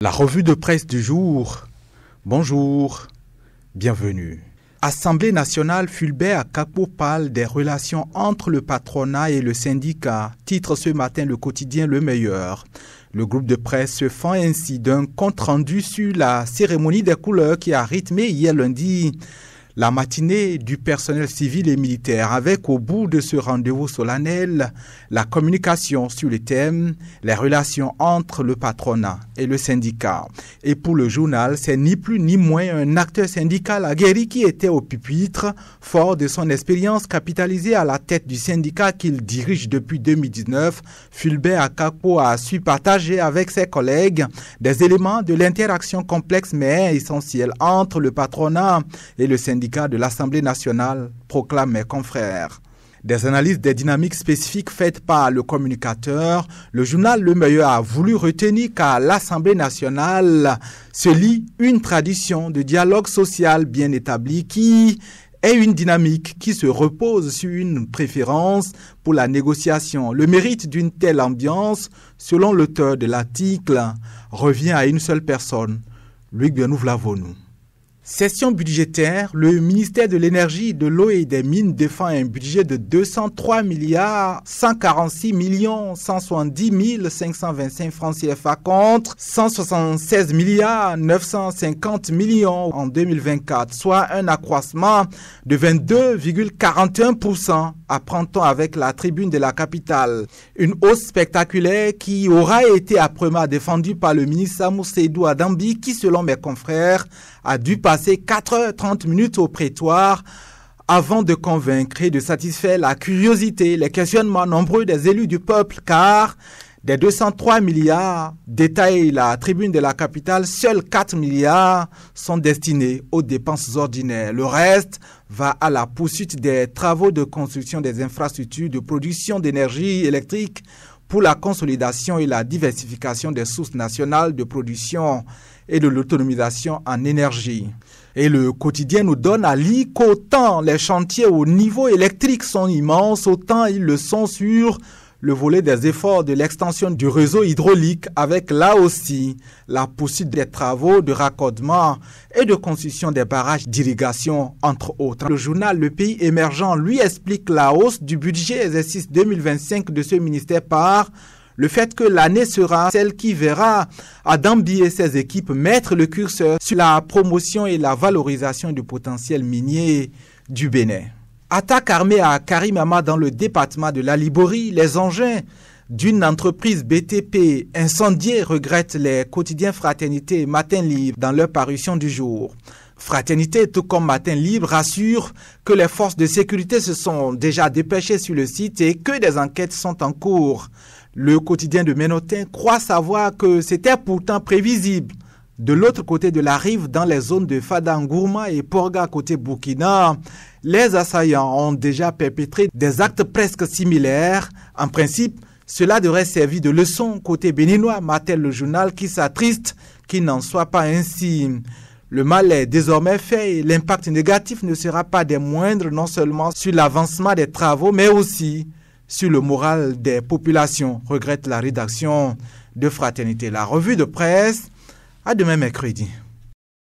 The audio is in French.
La revue de presse du jour. Bonjour, bienvenue. Assemblée nationale, Fulbert Akakpo parle des relations entre le patronat et le syndicat. Titre ce matin le quotidien Le Meilleur. Le groupe de presse se fend ainsi d'un compte-rendu sur la cérémonie des couleurs qui a rythmé hier lundi la matinée du personnel civil et militaire, avec au bout de ce rendez-vous solennel la communication sur les thèmes, les relations entre le patronat et le syndicat. Et pour le journal, c'est ni plus ni moins un acteur syndical aguerri qui était au pupitre, fort de son expérience capitalisée à la tête du syndicat qu'il dirige depuis 2019. Fulbert Akakpo a su partager avec ses collègues des éléments de l'interaction complexe mais essentielle entre le patronat et le syndicat de l'Assemblée nationale, proclament mes confrères. Des analyses des dynamiques spécifiques faites par le communicateur, le journal Le Meilleur a voulu retenir qu'à l'Assemblée nationale se lie une tradition de dialogue social bien établie qui est une dynamique qui se repose sur une préférence pour la négociation. Le mérite d'une telle ambiance, selon l'auteur de l'article, revient à une seule personne, Luc Benouve-Lavonou. Session budgétaire, le ministère de l'Énergie, de l'Eau et des Mines défend un budget de 203 146 170 525 francs CFA contre 176 950 millions en 2024, soit un accroissement de 22,41%, apprend-on avec la tribune de la capitale. Une hausse spectaculaire qui aura été âprement défendue par le ministre Samou Seydou Adambi qui, selon mes confrères, a dû passer 4h30 au prétoire avant de convaincre et de satisfaire la curiosité, les questionnements nombreux des élus du peuple, car des 203 milliards, détaille la tribune de la capitale, seuls 4 milliards sont destinés aux dépenses ordinaires. Le reste va à la poursuite des travaux de construction des infrastructures de production d'énergie électrique pour la consolidation et la diversification des sources nationales de production et de l'autonomisation en énergie. Et le quotidien nous donne à lire qu'autant les chantiers au niveau électrique sont immenses, autant ils le sont sur le volet des efforts de l'extension du réseau hydraulique, avec là aussi la poursuite des travaux de raccordement et de construction des barrages d'irrigation, entre autres. Le journal Le Pays Émergent lui explique la hausse du budget exercice 2025 de ce ministère par le fait que l'année sera celle qui verra Adambi et ses équipes mettre le curseur sur la promotion et la valorisation du potentiel minier du Bénin. Attaque armée à Karimama dans le département de la Liborie, les engins d'une entreprise BTP incendiée, regrettent les quotidiens Fraternité et Matin Libre dans leur parution du jour. Fraternité, tout comme Matin Libre, rassure que les forces de sécurité se sont déjà dépêchées sur le site et que des enquêtes sont en cours. Le quotidien de Ménotin croit savoir que c'était pourtant prévisible. De l'autre côté de la rive, dans les zones de Fadangourma et Porga côté Burkina, les assaillants ont déjà perpétré des actes presque similaires. En principe, cela devrait servir de leçon côté béninois, martèle le journal qui s'attriste qu'il n'en soit pas ainsi. Le mal est désormais fait et l'impact négatif ne sera pas des moindres, non seulement sur l'avancement des travaux, mais aussi sur le moral des populations, regrette la rédaction de Fraternité. La revue de presse, à demain mercredi.